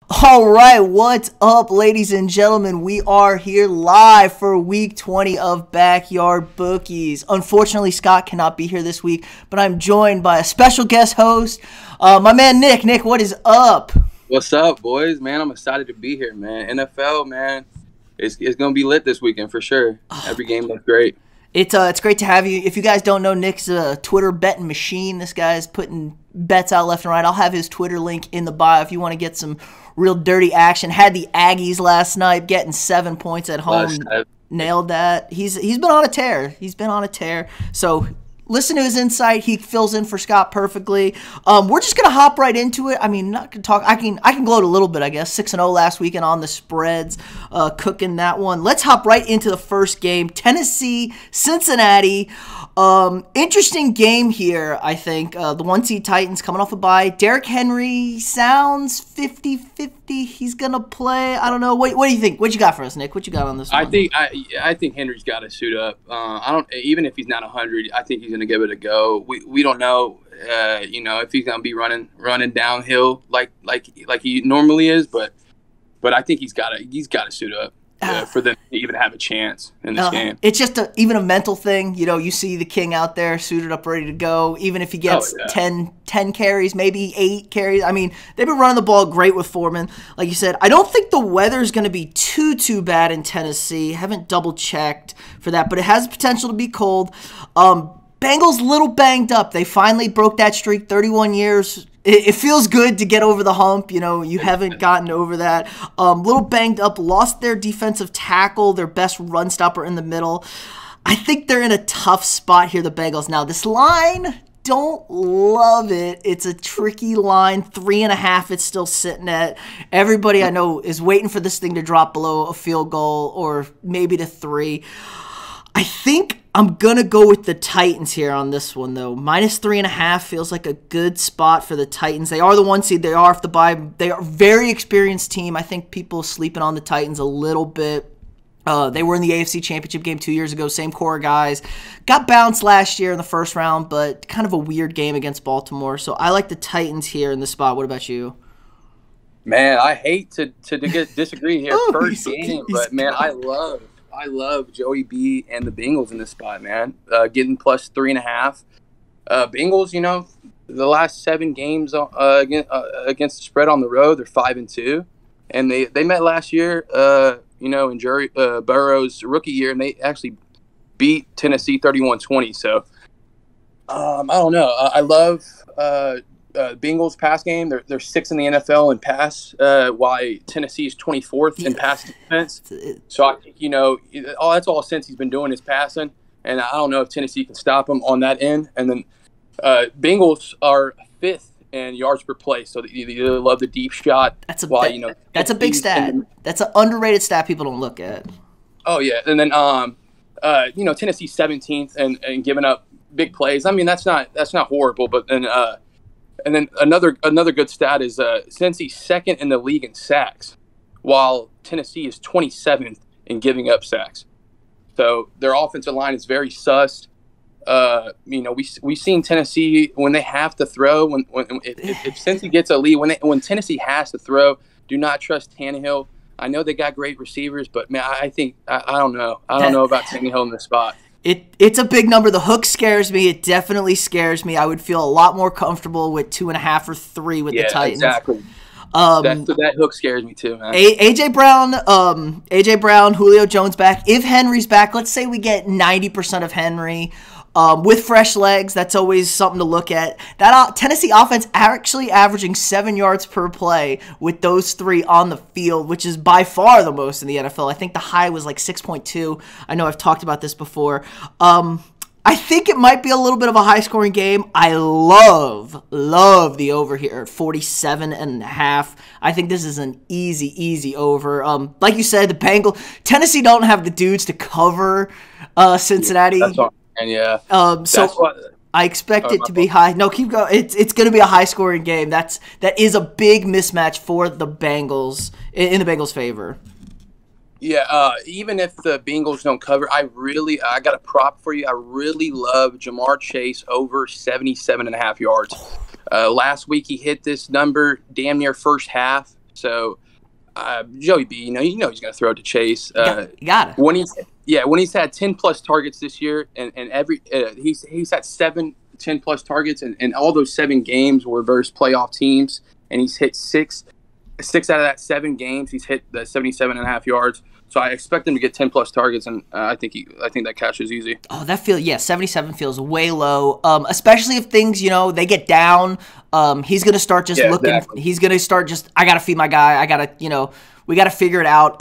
All right, what's up, ladies and gentlemen? We are here live for week 20 of Backyard Bookies. Unfortunately, Scott cannot be here this week, but I'm joined by a special guest host, my man Nick. Nick, what is up? What's up, boys? Man, I'm excited to be here, man. NFL, man, it's going to be lit this weekend for sure. Every game looks great. It's great to have you. If you guys don't know, Nick's a Twitter betting machine. This guy's putting bets out left and right. I'll have his Twitter link in the bio if you want to get some real dirty action. Had the Aggies last night, getting 7 points at home. Nailed that. He's been on a tear. So listen to his insight. He fills in for Scott perfectly. We're just gonna hop right into it. I mean, not gonna talk. I can gloat a little bit, I guess. 6-0 last weekend on the spreads, cooking that one. Let's hop right into the first game. Tennessee, Cincinnati. Interesting game here, I think. The 1-seed Titans coming off a bye. Derrick Henry sounds 50-50. He's gonna play. I don't know. What do you think? What you got for us, Nick? What you got on this one? I think Henry's got to suit up. I don't even if he's not 100. I think he's gonna give it a go. We don't know. If he's gonna be running downhill like he normally is, but I think he's got to suit up. For them to even have a chance in this game. It's just even a mental thing. You see the king out there suited up, ready to go. Even if he gets 10 carries, maybe 8 carries. I mean, they've been running the ball great with Foreman. Like you said, I don't think the weather's going to be too bad in Tennessee. Haven't double-checked for that, but it has potential to be cold. Bengals little banged up. They finally broke that streak, 31 years. It feels good to get over the hump. You haven't gotten over that. Little banged up, lost their defensive tackle, their best run stopper in the middle. I think they're in a tough spot here, the Bengals. Now, this line, don't love it. It's a tricky line. 3.5 it's still sitting at. Everybody I know is waiting for this thing to drop below a field goal or maybe to 3. I think I'm going to go with the Titans here on this one, though. -3.5 feels like a good spot for the Titans. They are the 1 seed. They are off the bye. They are a very experienced team. I think people sleeping on the Titans a little bit. They were in the AFC Championship game 2 years ago. Same core guys. Got bounced last year in the first round, but kind of a weird game against Baltimore. So I like the Titans here in this spot. What about you? Man, I hate to disagree here first game, but man, I love Joey B and the Bengals in this spot, man. Getting +3.5. Bengals, the last 7 games against the spread on the road, they're 5-2, and they met last year, in Burrow's rookie year, and they actually beat Tennessee 31-20. So I don't know. I love Bengals pass game. They're 6th in the NFL in pass, while Tennessee is 24th in pass defense. So I think that's all since he's been doing is passing, and I don't know if Tennessee can stop him on that end. And then Bengals are 5th in yards per play, so you love the deep shot. That's a big stat. That's an underrated stat people don't look at. Oh yeah, and then Tennessee's 17th and giving up big plays. I mean that's not horrible, but then. And then another good stat is Cincy's 2nd in the league in sacks, while Tennessee is 27th in giving up sacks. So their offensive line is very sus. We've seen Tennessee when they have to throw. If Cincy gets a lead, when Tennessee has to throw, do not trust Tannehill. I know they got great receivers, but man, I think I don't know. I don't know about Tannehill in this spot. It's a big number. The hook scares me. It definitely scares me. I would feel a lot more comfortable with 2.5 or 3 with the Titans. Exactly. That hook scares me too, man. AJ Brown, Julio Jones back. If Henry's back, let's say we get 90% of Henry. With fresh legs, that's always something to look at. That Tennessee offense actually averaging 7 yards per play with those 3 on the field, which is by far the most in the NFL. I think the high was like 6.2. I know I've talked about this before. I think it might be a little bit of a high-scoring game. I love the over here at 47.5. I think this is an easy over. Like you said, Tennessee don't have the dudes to cover Cincinnati. Yeah, that's all. And yeah, I expect it to be high. No, keep going. It's going to be a high scoring game. That is a big mismatch for the Bengals in the Bengals' favor. Yeah, even if the Bengals don't cover, I got a prop for you. I really love Jamar Chase over 77.5 yards. Last week he hit this number damn near first half. So Joey B, you know he's going to throw it to Chase. Got it. When he's had 10+ targets this year, and every he's had 7 10+ targets, and all those 7 games were versus playoff teams, and he's hit 6 out of that 7 games. He's hit the 77.5 yards. So I expect him to get 10+ targets, and I think that catch is easy. Oh, 77 feels way low, especially if things, they get down. He's going to start just looking. Exactly. He's going to start just, I got to feed my guy. I got to, we got to figure it out.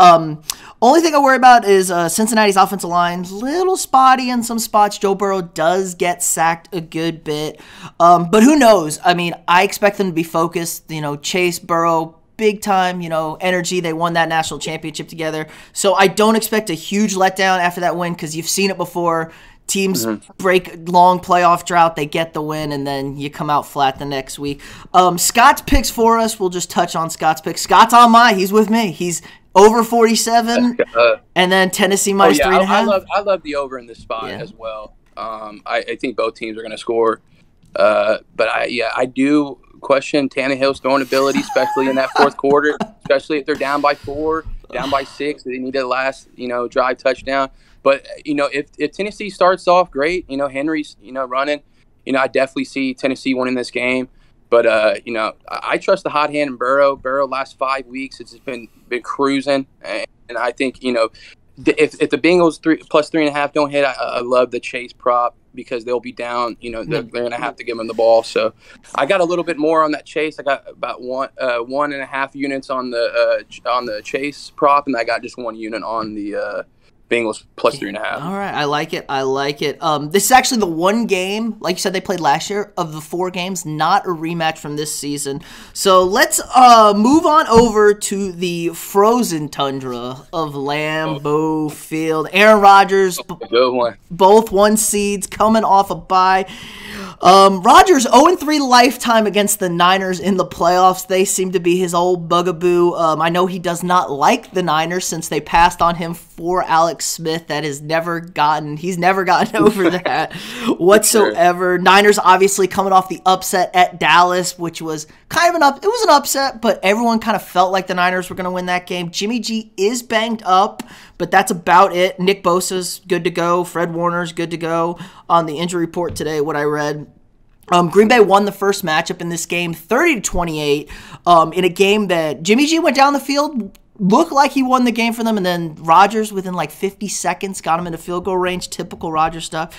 Only thing I worry about is Cincinnati's offensive line. Little spotty in some spots. Joe Burrow does get sacked a good bit. But who knows? I mean, I expect them to be focused. Chase, Burrow, big time, energy. They won that national championship together. So I don't expect a huge letdown after that win because you've seen it before. Teams break long playoff drought, they get the win, and then you come out flat the next week. Scott's picks for us, we'll just touch on Scott's picks. Scott's on he's with me. He's over 47, and then Tennessee minus 3.5. I love the over in this spot as well. I think both teams are going to score. But I do question Tannehill's throwing ability, especially in that fourth quarter, especially if they're down by 4, down by 6. They need a last, drive touchdown. But, if Tennessee starts off great, Henry's, running, I definitely see Tennessee winning this game. But, I trust the hot hand in Burrow. Burrow last 5 weeks, it's been cruising. And I think, if the Bengals plus 3.5 don't hit, I love the Chase prop because they'll be down. They're going to have to give them the ball. So I got a little bit more on that Chase. I got about 1.5 units on the Chase prop, and I got just 1 unit on the Bengals plus 3.5. All right, I like it. This is actually the one game, like you said, they played last year of the 4 games, not a rematch from this season. So let's move on over to the frozen tundra of Lambeau Field. Aaron Rodgers, both 1 seeds coming off a bye. Rodgers 0-3 lifetime against the Niners in the playoffs. They seem to be his old bugaboo. I know he does not like the Niners since they passed on him for Alex Smith. He's never gotten over that whatsoever. Niners obviously coming off the upset at Dallas, which was kind of it was an upset, but everyone kind of felt like the Niners were going to win that game. Jimmy G is banged up, but that's about it. Nick Bosa's good to go. Fred Warner's good to go on the injury report today, what I read. Green Bay won the first matchup in this game 30-28 in a game that Jimmy G went down the field, looked like he won the game for them, and then Rodgers within like 50 seconds got him into field goal range, typical Rodgers stuff.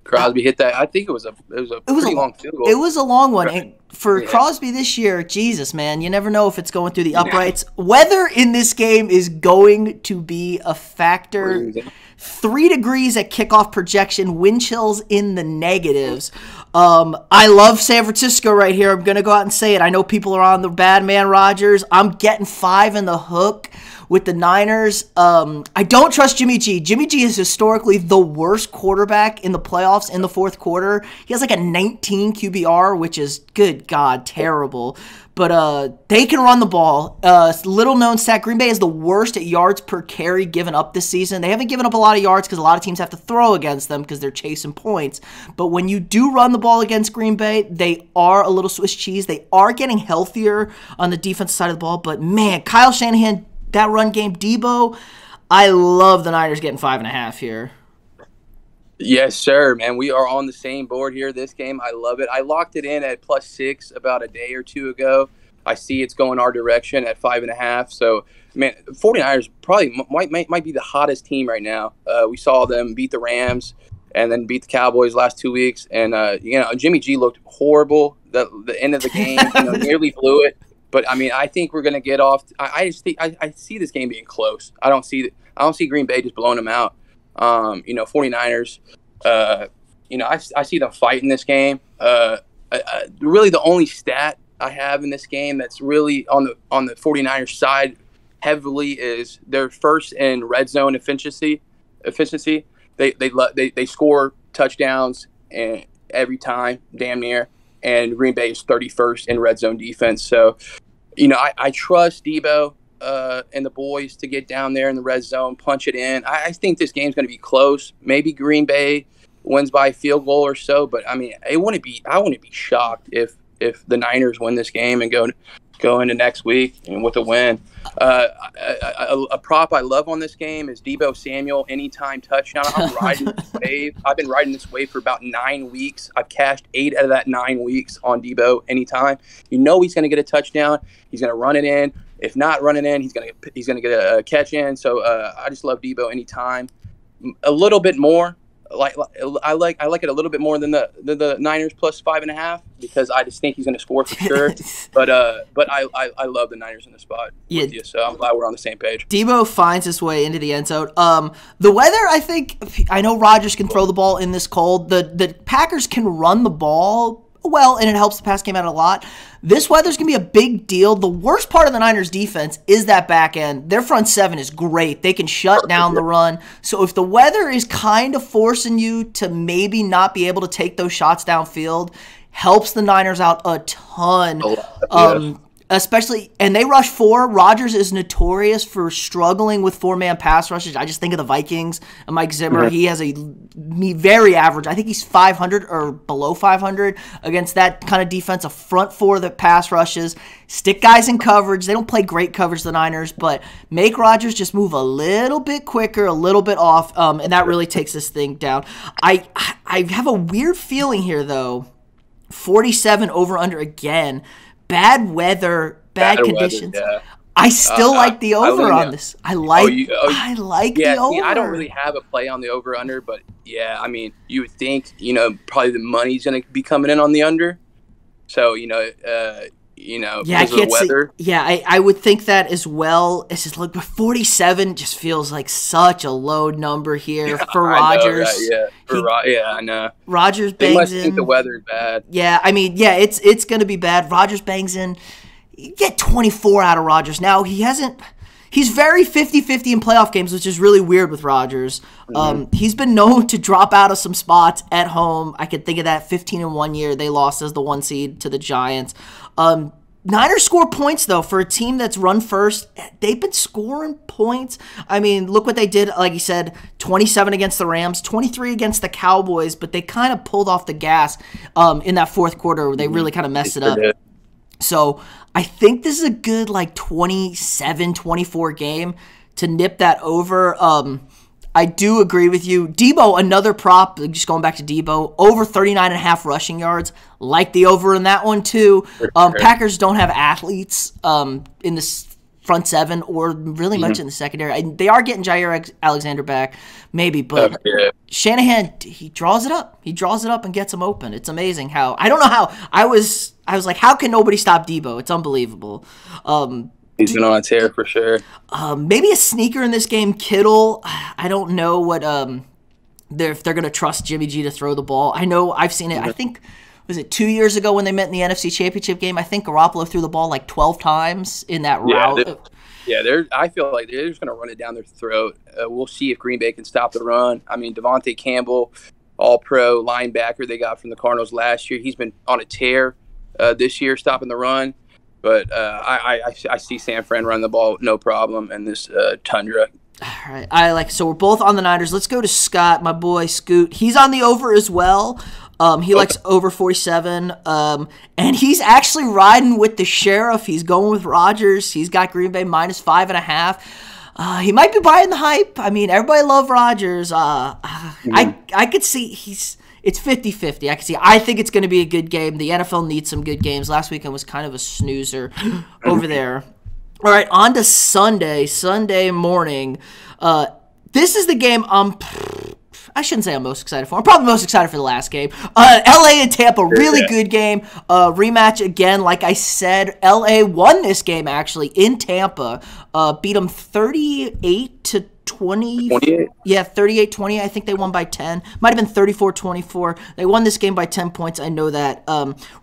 Crosby hit that. I think it was a pretty long field goal. It was a long one. And for Crosby this year, Jesus, man, you never know if it's going through the uprights. Weather in this game is going to be a factor. 3 degrees at kickoff projection, wind chills in the negatives. I love San Francisco right here. I'm going to go out and say it. I know people are on the bad man Rodgers. I'm getting 5 in the hook with the Niners. I don't trust Jimmy G. Jimmy G is historically the worst quarterback in the playoffs in the fourth quarter. He has like a 19 QBR, which is, good God, terrible. But they can run the ball. Little known stat, Green Bay is the worst at yards per carry given up this season. They haven't given up a lot of yards because a lot of teams have to throw against them because they're chasing points. But when you do run the ball against Green Bay, they are a little Swiss cheese. They are getting healthier on the defensive side of the ball. But man, Kyle Shanahan, that run game, Debo, I love the Niners getting 5.5 here. Yes, sir, man. We are on the same board here this game. I love it. I locked it in at +6 about a day or 2 ago. I see it's going our direction at 5.5. So, man, 49ers probably might be the hottest team right now. We saw them beat the Rams and then beat the Cowboys last 2 weeks. And, Jimmy G looked horrible. The end of the game, nearly blew it. But, I mean, I think we're going to get off. I see this game being close. I don't see Green Bay just blowing them out. 49ers, I see them fighting this game. Really the only stat I have in this game that's really on the 49ers side heavily is their first in red zone efficiency. They score touchdowns and every time, damn near, and Green Bay is 31st in red zone defense. So, I trust Debo and the boys to get down there in the red zone, punch it in. I think this game's going to be close. Maybe Green Bay wins by a field goal or so, but I mean, I wouldn't be shocked if the Niners win this game and go go into next week and with a win. A prop I love on this game is Deebo Samuel anytime touchdown. I'm riding this wave. I've been riding this wave for about 9 weeks. I've cashed 8 out of that 9 weeks on Deebo anytime. You know he's going to get a touchdown. He's going to run it in. If not running in, he's going to get a catch in. So I just love Deebo anytime. A little bit more. I like it a little bit more than the Niners plus 5.5 because I just think he's going to score for sure. But I love the Niners in the spot with you, so I'm glad we're on the same page. Deebo finds his way into the end zone. The weather, I know Rodgers can throw the ball in this cold. The Packers can run the ball well, and it helps the pass game out a lot. This weather's going to be a big deal. The worst part of the Niners' defense is that back end. Their front seven is great. They can shut down the run. So if the weather is kind of forcing you to maybe not be able to take those shots downfield, helps the Niners out a ton. Especially, and they rush 4. Rodgers is notorious for struggling with 4-man pass rushes. I just think of the Vikings and Mike Zimmer. He has a very average. I think he's 500 or below 500 against that kind of defense. A front 4 that pass rushes. Stick guys in coverage. They don't play great coverage, the Niners, but make Rodgers just move a little bit quicker, a little bit off, and that really takes this thing down. I have a weird feeling here, though. 47 over-under again. Bad weather, bad conditions. Weather, yeah. I still like the over on this. I like the over. See, I don't really have a play on the over-under, but yeah, I mean, you would think, probably the money's going to be coming in on the under. So, because of the weather. I would think that as well. It's just look, 47 just feels like such a low number here for Rodgers. I know. Rodgers bangs in. They must think the weather's bad. Yeah, it's going to be bad. Rodgers bangs in. You get 24 out of Rodgers. Now, he's very 50-50 in playoff games, which is really weird with Rodgers. He's been known to drop out of some spots at home. I could think of that 15 in 1 year. They lost as the 1 seed to the Giants. Niners score points, though, for a team that's run first. They've been scoring points. I mean, look what they did. Like you said, 27 against the Rams, 23 against the Cowboys, but they kind of pulled off the gas in that fourth quarter where they really kind of messed it up. So I think this is a good 27-24 game to nip that over. I do agree with you. Deebo, another prop, just going back to Deebo, over 39.5 rushing yards. Like the over in that one, too. Packers don't have athletes in the front seven or really much in the secondary. They are getting Jair Alexander back, maybe, but Shanahan, he draws it up. He draws it up and gets them open. It's amazing how – I don't know how. I was like, how can nobody stop Deebo? It's unbelievable. He's been on a tear for sure. Maybe a sneaker in this game, Kittle. I don't know what if they're going to trust Jimmy G to throw the ball. I know I've seen it. I think, was it 2 years ago when they met in the NFC Championship game? I think Garoppolo threw the ball 12 times in that route. I feel like they're just going to run it down their throat. We'll see if Green Bay can stop the run. I mean, Devontae Campbell, all-pro linebacker they got from the Cardinals last year. He's been on a tear this year, stopping the run. But I see San Fran run the ball no problem in this tundra. All right, so we're both on the Niners. Let's go to Scott, my boy Scoot. He's on the over as well. He likes over 47, and he's actually riding with the sheriff. He's going with Rodgers. He's got Green Bay minus 5.5. He might be buying the hype. I mean, everybody loves Rodgers. I could see it's 50-50. I can see. I think it's going to be a good game. The NFL needs some good games. Last weekend was kind of a snoozer over there. All right, on to Sunday morning. This is the game I shouldn't say I'm most excited for. I'm probably most excited for the last game. LA and Tampa, really good game. Rematch again. Like I said, LA won this game actually in Tampa. Beat them 38-20. 28. Yeah, 38-20. I think they won by 10. Might have been 34-24. They won this game by 10 points. I know that.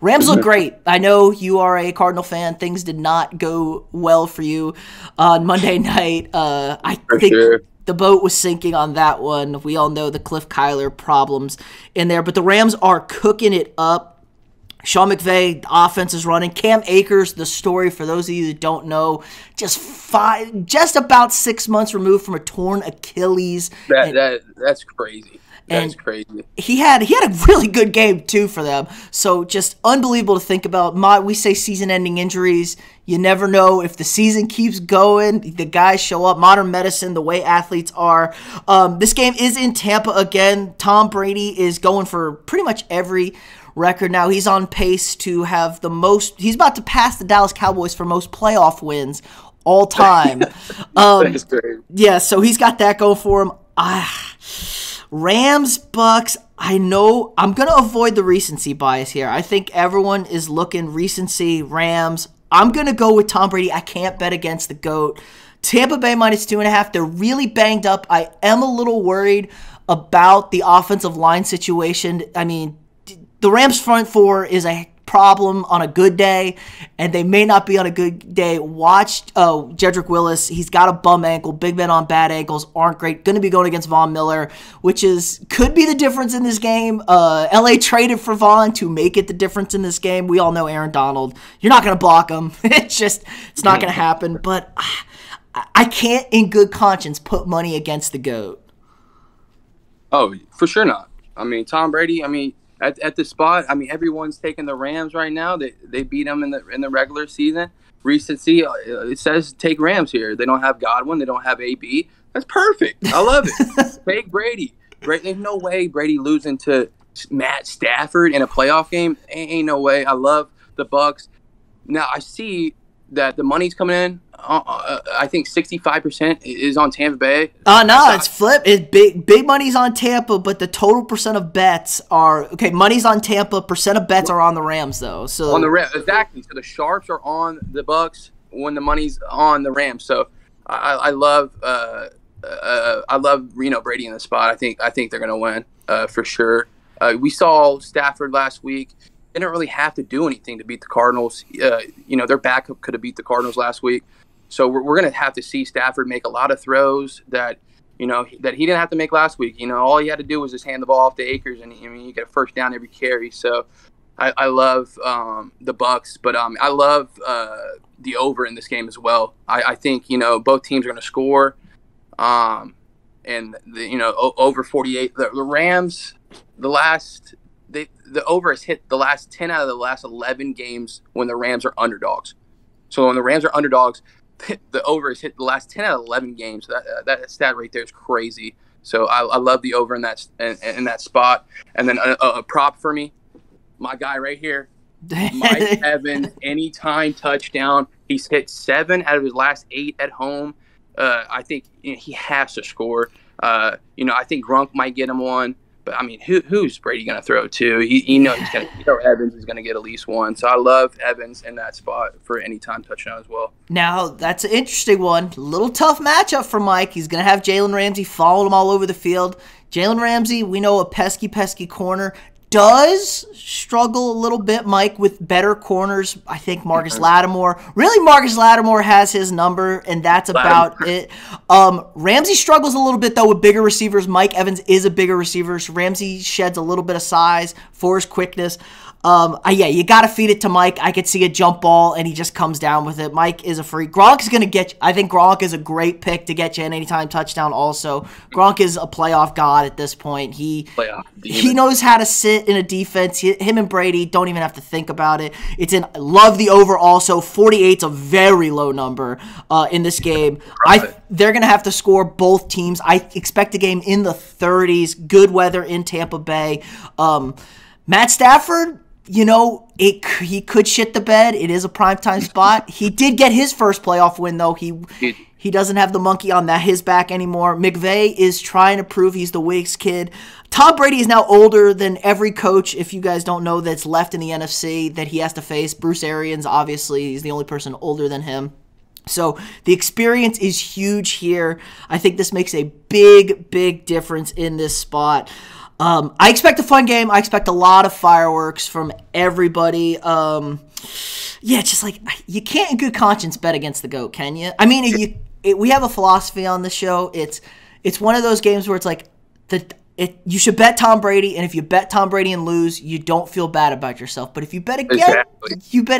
Rams look great. I know you are a Cardinal fan. Things did not go well for you on Monday night. I think the boat was sinking on that one. We all know the Cliff Kyler problems in there. But the Rams are cooking it up. Sean McVay, offense is running. Cam Akers, the story for those of you that don't know, just about 6 months removed from a torn Achilles. That's crazy. That's crazy. He had a really good game too for them. So just unbelievable to think about. We say season-ending injuries. You never know if the season keeps going. The guys show up. Modern medicine, the way athletes are. This game is in Tampa again. Tom Brady is going for pretty much every record now. He's on pace to have the most. He's about to pass the Dallas Cowboys for most playoff wins all time. That's great. Yeah, so he's got that going for him. Rams, Bucks, I know I'm going to avoid the recency bias here. I think everyone is looking recency, Rams. I'm going to go with Tom Brady. I can't bet against the GOAT. Tampa Bay -2.5. They're really banged up. I am a little worried about the offensive line situation. I mean, the Rams front four is a problem on a good day, and they may not be on a good day. Watch Jedrick Willis. He's got a bum ankle. Big men on bad ankles aren't great. Going to be going against Von Miller, which could be the difference in this game. LA traded for Von to make it the difference in this game. We all know Aaron Donald. You're not going to block him. It's not going to happen. But I can't, in good conscience, put money against the GOAT. Oh, for sure not. I mean, Tom Brady, at the spot, everyone's taking the Rams right now. They beat them in the regular season. Recency, it says take Rams here. They don't have Godwin. They don't have AB. That's perfect. I love it. Take Brady. There's no way Brady losing to Matt Stafford in a playoff game. Ain't no way. I love the Bucks. Now, I see that the money's coming in. I think 65% is on Tampa Bay. No, it's flip. It's big money's on Tampa, but the total percent of bets are money's on Tampa. Percent of bets are on the Rams though. So on the Rams, exactly. So the sharps are on the Bucks when the money's on the Rams. So I love Brady in the spot. I think they're gonna win for sure. We saw Stafford last week. They didn't really have to do anything to beat the Cardinals. Their backup could have beat the Cardinals last week. So we're going to have to see Stafford make a lot of throws that he didn't have to make last week. All he had to do was just hand the ball off to Akers, and you get a first down every carry. So I love the Bucks, but I love the over in this game as well. I think both teams are going to score, and over 48. The Rams, the over has hit the last 10 out of the last 11 games when the Rams are underdogs. So when the Rams are underdogs, the over has hit the last 10 out of 11 games. That stat right there is crazy. So I love the over in that spot. And then a prop for me, my guy right here, Mike Evans, anytime touchdown. He's hit 7 out of his last 8 at home. I think he has to score. I think Gronk might get him one. But who's Brady gonna throw to? Evans is gonna get at least one. So I love Evans in that spot for anytime touchdown as well. Now that's an interesting one. A little tough matchup for Mike. He's gonna have Jalen Ramsey following him all over the field. Jalen Ramsey, we know, a pesky corner. Does struggle a little bit, Mike, with better corners. I think Marcus Lattimore. Really, Marcus Lattimore has his number, and that's about it. Ramsey struggles a little bit, though, with bigger receivers. Mike Evans is a bigger receiver. So Ramsey sheds a little bit of size for his quickness. You got to feed it to Mike. I could see a jump ball, and he just comes down with it. Mike is a freak. Gronk is going to get you. I think Gronk is a great pick to get you an anytime touchdown also. Gronk is a playoff god at this point. He knows how to sit in a defense. Him and Brady don't even have to think about it. Love the over also. 48's a very low number in this game. They're going to have to score both teams. I expect a game in the 30s. Good weather in Tampa Bay. Matt Stafford, he could shit the bed. It is a primetime spot. He did get his first playoff win, though. He doesn't have the monkey on his back anymore. McVay is trying to prove he's the Wigs kid. Tom Brady is now older than every coach, if you guys don't know, that's left in the NFC that he has to face. Bruce Arians, obviously, he's the only person older than him. So the experience is huge here. I think this makes a big, big difference in this spot. I expect a fun game. I expect a lot of fireworks from everybody. Just like you can't in good conscience bet against the GOAT, can you? We have a philosophy on the show. It's one of those games where it's like You should bet Tom Brady, and if you bet Tom Brady and lose, you don't feel bad about yourself. But if you bet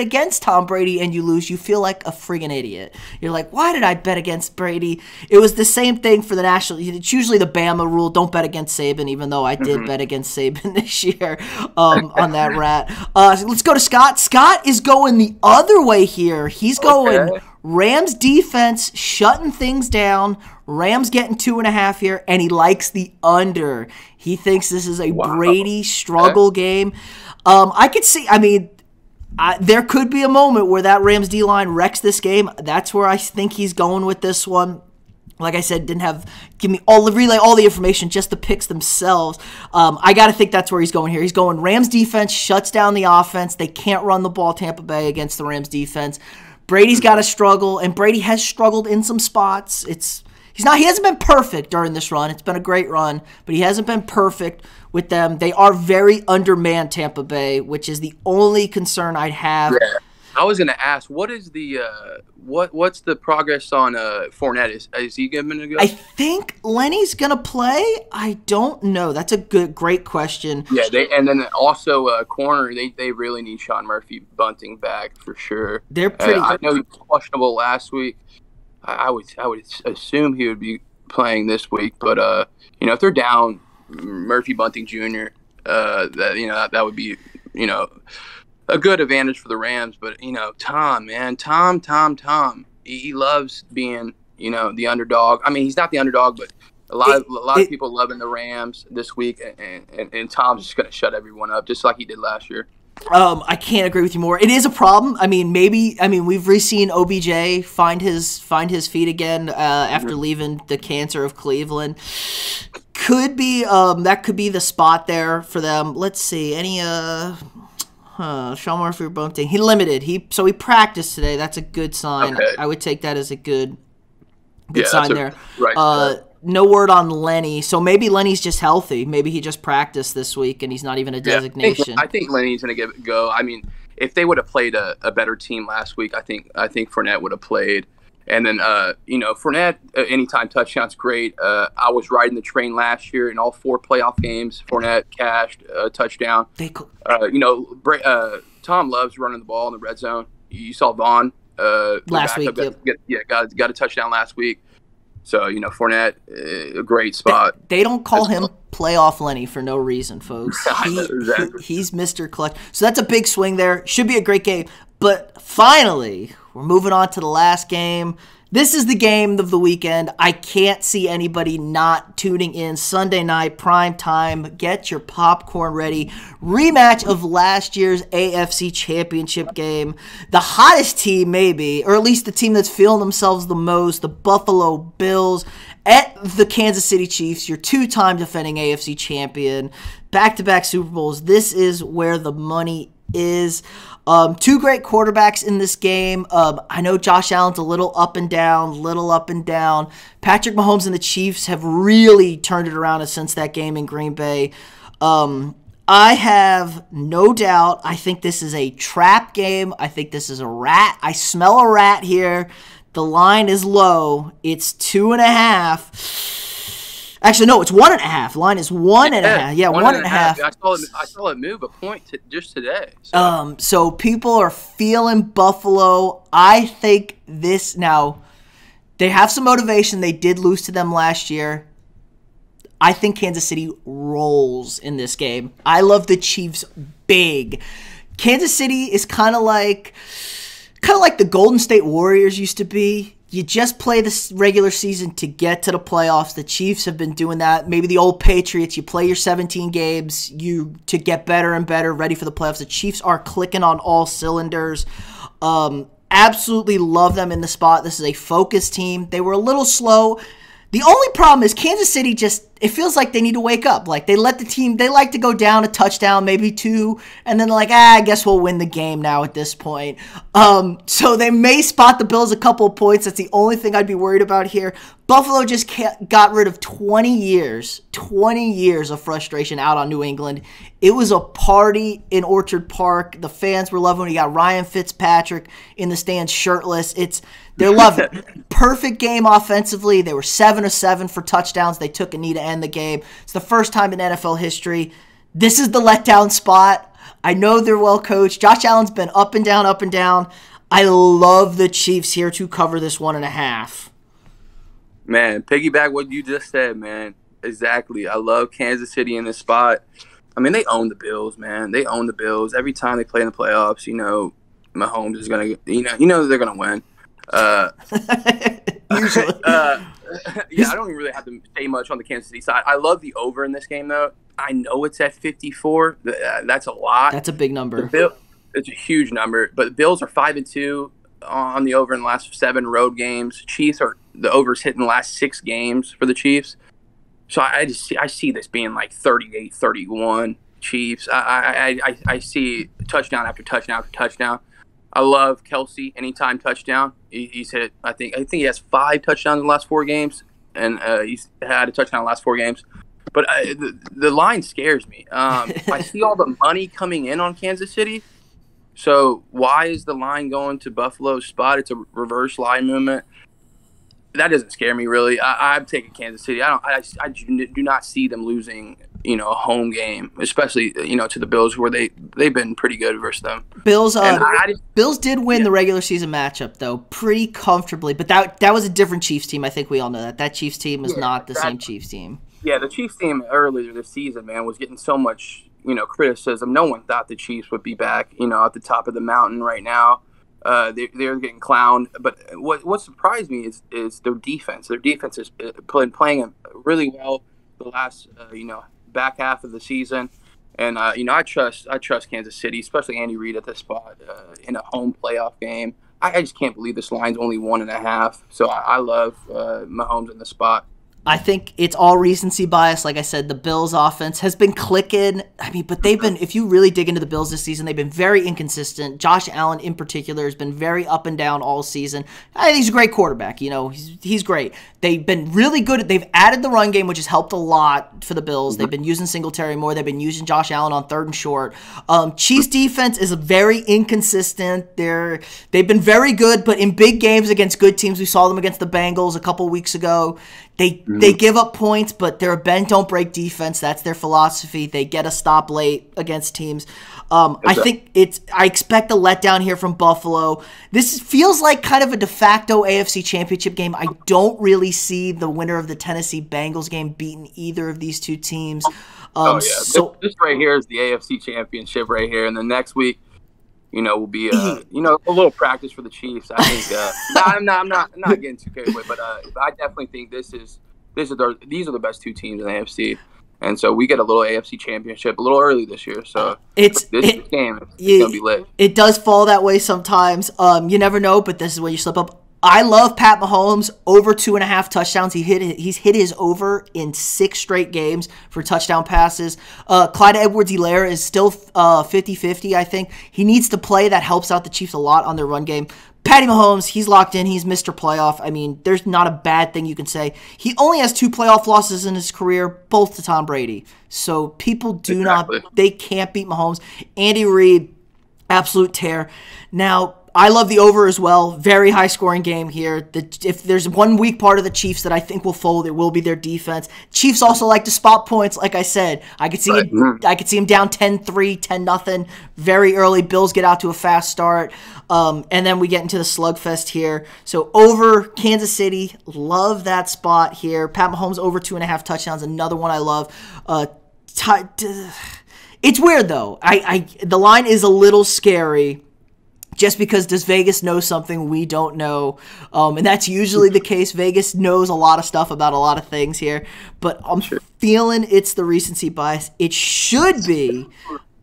against Tom Brady and you lose, you feel like a friggin' idiot. You're like, why did I bet against Brady? It was the same thing for the National. It's usually the Bama rule, don't bet against Saban, even though I did bet against Saban this year on that rat. So let's go to Scott. Scott is going the other way here. He's going Rams defense shutting things down. Rams getting 2.5 here, and he likes the under. He thinks this is a Brady struggle game. I could see, there could be a moment where that Rams D-line wrecks this game. That's where I think he's going with this one. Like I said, give me all the information, just the picks themselves. I got to think that's where he's going here. He's going Rams defense shuts down the offense. They can't run the ball, Tampa Bay, against the Rams defense. Brady's got to struggle, and Brady has struggled in some spots. He hasn't been perfect during this run. It's been a great run, but he hasn't been perfect with them. They are very undermanned, Tampa Bay, which is the only concern I'd have. Yeah. I was going to ask, what is the what's the progress on Fournette? Is he going to go? I think Lenny's going to play. I don't know. That's a great question. Yeah, and then also corner. They really need Sean Murphy Bunting back for sure. They're pretty. I know he was questionable last week. I would assume he would be playing this week, but if they're down Murphy Bunting Jr., that would be a good advantage for the Rams. But Tom, he loves being the underdog. I mean, he's not the underdog, but a lot of people loving the Rams this week, and Tom's just gonna shut everyone up just like he did last year. I can't agree with you more. It is a problem. We've re-seen OBJ find his feet again after leaving the cancer of Cleveland. Could be that could be the spot there for them. Let's see. Sean Murphy Bunting. He limited. He practiced today. That's a good sign. Okay. I would take that as a good sign there. Right. No word on Lenny, so maybe Lenny's just healthy. Maybe he just practiced this week and he's not even a designation. I think Lenny's going to give it a go. I mean, if they would have played a better team last week, I think Fournette would have played. And then, Fournette, anytime touchdown's great. I was riding the train last year in all 4 playoff games. Fournette cashed a touchdown. Tom loves running the ball in the red zone. You saw Vaughn last week. Got a touchdown last week. So, Fournette, a great spot. They don't call him playoff Lenny for no reason, folks. He's Mr. Clutch. So that's a big swing there. Should be a great game. But finally, we're moving on to the last game. This is the game of the weekend. I can't see anybody not tuning in. Sunday night, prime time. Get your popcorn ready. Rematch of last year's AFC Championship game. The hottest team, maybe, or at least the team that's feeling themselves the most, the Buffalo Bills at the Kansas City Chiefs, your 2-time defending AFC champion. Back-to-back Super Bowls. This is where the money is. 2 great quarterbacks in this game. I know Josh Allen's a little up and down. Patrick Mahomes and the Chiefs have really turned it around since that game in Green Bay. I have no doubt. I think this is a trap game. I think this is a rat. I smell a rat here. The line is low. It's 2.5. Actually, no, it's 1.5. Line is 1.5. Yeah, 1.5. I saw it move a point just today. So people are feeling Buffalo. I think this now. They have some motivation. They did lose to them last year. I think Kansas City rolls in this game. I love the Chiefs big. Kansas City is kind of like the Golden State Warriors used to be. You just play this regular season to get to the playoffs. The Chiefs have been doing that. Maybe the old Patriots, you play your 17 games to get better and better, ready for the playoffs. The Chiefs are clicking on all cylinders. Absolutely love them in the spot. This is a focused team. They were a little slow. The only problem is Kansas City it feels like they need to wake up. Like they like to go down a touchdown, maybe 2, and then they're like, I guess we'll win the game now at this point. So they may spot the Bills a couple of points. That's the only thing I'd be worried about here. Buffalo just got rid of 20 years of frustration out on New England. It was a party in Orchard Park. The fans were loving it. You got Ryan Fitzpatrick in the stands shirtless. They're loving it. Perfect game offensively. They were 7 of 7 for touchdowns. They took a knee to end the game. It's the first time in NFL history. This is the letdown spot. I know they're well coached. Josh Allen's been up and down, up and down. I love the Chiefs here to cover this 1.5. Man, piggyback what you just said, man. Exactly. I love Kansas City in this spot. I mean, they own the Bills, man. They own the Bills. Every time they play in the playoffs, Mahomes is going to, they're going to win. Usually. I don't even really have to say much on the Kansas City side. I love the over in this game, though. I know it's at 54. That's a lot. That's a big number. It's a huge number. But the Bills are 5-2 on the over in the last 7 road games. The over's hit in the last 6 games for the Chiefs. So I see this being like 38-31 Chiefs. I see touchdown after touchdown after touchdown. I love Kelsey anytime touchdown. He's hit. I think he has 5 touchdowns in the last 4 games, and he's had a touchdown in the last 4 games. But the line scares me. I see all the money coming in on Kansas City. So why is the line going to Buffalo's spot? It's a reverse line movement. That doesn't scare me really. I'm taking Kansas City. I do not see them losing, a home game, especially to the Bills, where they've been pretty good versus them. Bills did win the regular season matchup though, pretty comfortably. But that was a different Chiefs team. I think we all know that. That Chiefs team was not the same Chiefs team. Yeah, the Chiefs team earlier this season, man, was getting so much criticism. No one thought the Chiefs would be back, at the top of the mountain right now. They're getting clowned, but what surprised me is their defense. Their defense is playing really well the last back half of the season, and I trust Kansas City, especially Andy Reid at this spot in a home playoff game. I just can't believe this line's only 1.5. So I love Mahomes in the spot. I think it's all recency bias. Like I said, the Bills offense has been clicking. But they've been, if you really dig into the Bills this season, they've been very inconsistent. Josh Allen in particular has been very up and down all season. I think he's a great quarterback. He's great. They've been really good. They've added the run game, which has helped a lot for the Bills. They've been using Singletary more. They've been using Josh Allen on 3rd and short. Chiefs defense is very inconsistent. They've been very good, but in big games against good teams, we saw them against the Bengals a couple weeks ago. They give up points, but they're a bend don't break defense. That's their philosophy. They get a stop late against teams. I expect a letdown here from Buffalo. This feels like kind of a de facto AFC Championship game. I don't really see the winner of the Tennessee Bengals game beating either of these two teams. So this right here is the AFC Championship right here, and the next week, will be a little practice for the Chiefs. I think. I'm not getting too carried away, but I definitely think these are the best 2 teams in the AFC, and so we get a little AFC Championship a little early this year. So this game is gonna be lit. It does fall that way sometimes. You never know, but this is where you slip up. I love Pat Mahomes over 2.5 touchdowns. He's hit his over in 6 straight games for touchdown passes. Clyde Edwards-Helaire is still 50-50, I think. He needs to play. That helps out the Chiefs a lot on their run game. Patty Mahomes, he's locked in. He's Mr. Playoff. There's not a bad thing you can say. He only has 2 playoff losses in his career, both to Tom Brady. So people they can't beat Mahomes. Andy Reid, absolute tear. Now, I love the over as well. Very high-scoring game here. If there's one weak part of the Chiefs that I think will fold, it will be their defense. Chiefs also like to spot points, like I said. I could see them down 10-3, 10-0 very early. Bills get out to a fast start. And then we get into the slugfest here. So over Kansas City, love that spot here. Pat Mahomes over 2.5 touchdowns, another one I love. It's weird, though. The line is a little scary. Just because does Vegas know something we don't know? And that's usually the case. Vegas knows a lot of stuff about a lot of things here. But I'm feeling it's the recency bias. It should be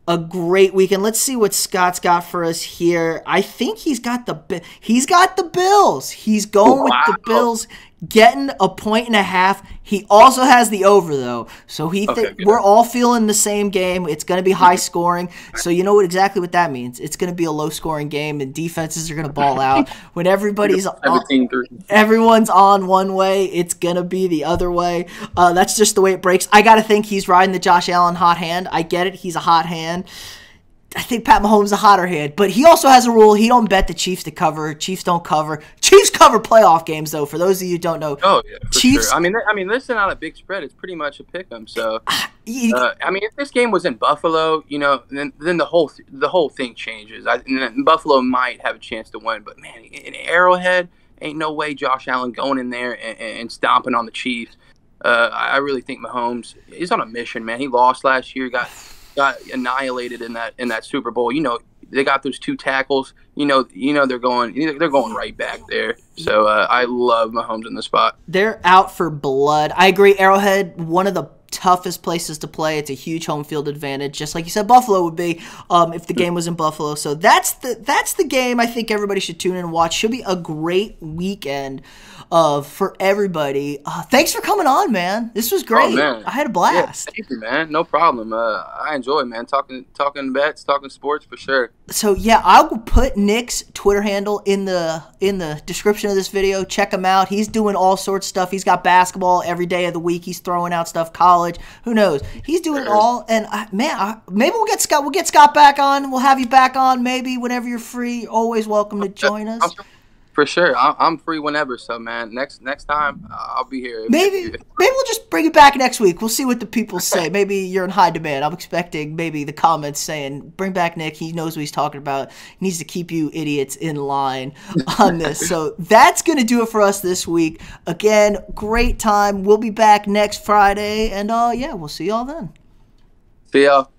a great weekend. Let's see what Scott's got for us here. I think he's got the Bills. He's going with the Bills, getting a 1.5. He also has the over, though. So we're all feeling the same game. It's going to be high scoring. So you know exactly what that means. It's going to be a low scoring game, and defenses are going to ball out. When everyone's on one way, it's going to be the other way. That's just the way it breaks. I got to think he's riding the Josh Allen hot hand. I get it. He's a hot hand. I think Pat Mahomes is a hotter hand, but he also has a rule. He don't bet the Chiefs to cover. Chiefs don't cover. Chiefs cover playoff games, though, for those of you who don't know. Oh, yeah, for Chiefs, sure. I mean, this is not a big spread. It's pretty much a pick 'em. So, I mean, if this game was in Buffalo, you know, then the whole thing changes. And Buffalo might have a chance to win, but, man, in Arrowhead, ain't no way Josh Allen going in there and stomping on the Chiefs. I really think Mahomes is on a mission, man. He lost last year, got annihilated in that Super Bowl. You know, they got those 2 tackles. You know they're going right back there. So I love Mahomes in the spot. They're out for blood. I agree. Arrowhead, one of the toughest places to play. It's a huge home field advantage, just like you said Buffalo would be if the game was in Buffalo. So that's the game I think everybody should tune in and watch. Should be a great weekend for everybody. Thanks for coming on, man. This was great. Oh, man. I had a blast. Yeah, thank you, man. No problem. I enjoy it, man. Talking bets, talking sports for sure. So yeah, I will put Nick's Twitter handle in the description of this video. Check him out. He's doing all sorts of stuff. He's got basketball every day of the week. He's throwing out stuff. College, who knows? He's doing it all. And maybe we'll get Scott back on. We'll have you back on maybe whenever you're free. Always welcome to join us. For sure, I'm free whenever. So, man, next time I'll be here. Maybe we'll just bring it back next week. We'll see what the people say. Maybe you're in high demand. I'm expecting maybe the comments saying, "Bring back Nick. He knows what he's talking about. He needs to keep you idiots in line on this." So that's gonna do it for us this week. Again, great time. We'll be back next Friday, and yeah, we'll see y'all then. See y'all.